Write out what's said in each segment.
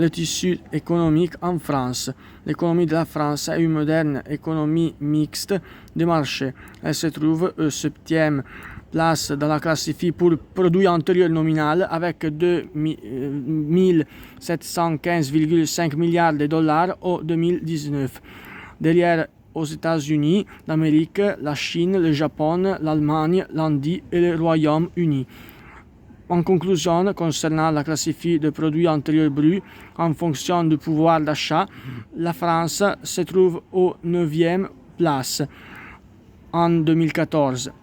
le tissu économique en France. L'économie de la France est une moderne économie mixte de marché. Elle se trouve au 7e place dans la classifie pour produit intérieur nominal avec 2715,5 milliards de dollars en 2019. Derrière aux États-Unis d'Amérique, la Chine, le Japon, l'Allemagne, l'Inde et le Royaume-Uni. En conclusion, concernant la classifie de produits intérieurs bruts en fonction du pouvoir d'achat, la France se trouve au 9e place en 2014.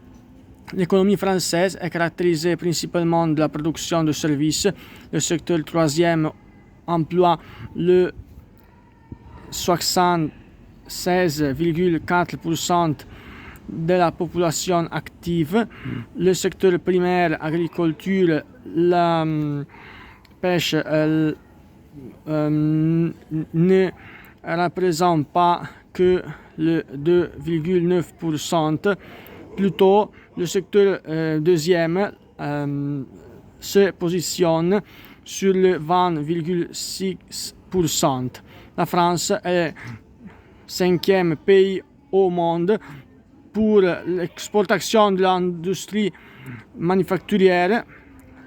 L'économie française est caractérisée principalement de la production de services. Le secteur troisième emploie le 76,4% de la population active. Le secteur primaire, agriculture, la pêche ne représente pas que le 2,9%. Plutôt, le secteur deuxième se positionne sur le 20,6%. La France est le 5e pays au monde pour l'exportation de l'industrie manufacturière,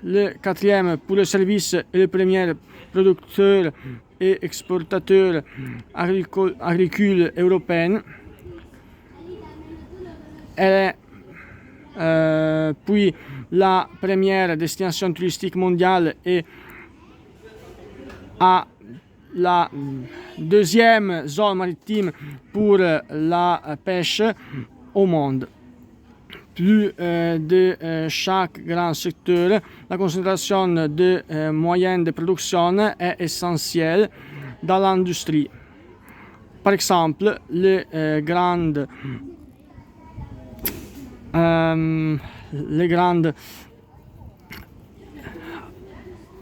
le 4e pour le service et le premier producteur et exportateur agricole européen. Elle est puis la première destination touristique mondiale et à la deuxième zone maritime pour la pêche au monde. Plus de chaque grand secteur, la concentration de moyens de production est essentielle dans l'industrie. Par exemple, les grandes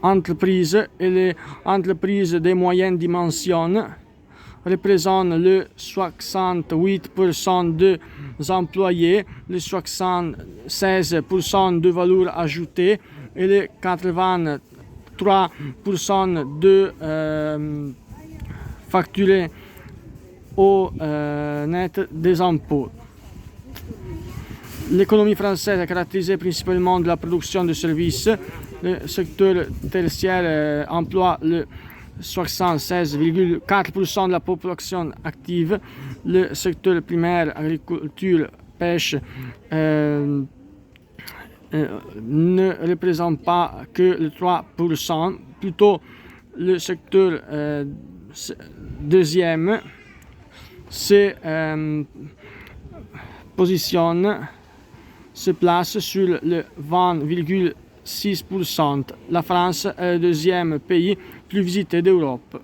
entreprises et les entreprises de moyenne dimension représentent le 68% des employés, le 76% de valeur ajoutée et le 83% de facturés au net des impôts. L'économie française est caractérisée principalement de la production de services. Le secteur tertiaire emploie le 76,4% de la population active. Le secteur primaire, agriculture, pêche, ne représente pas que le 3%. Plutôt, le secteur deuxième se place sur le 20,6%. La France est le deuxième pays plus visité d'Europe.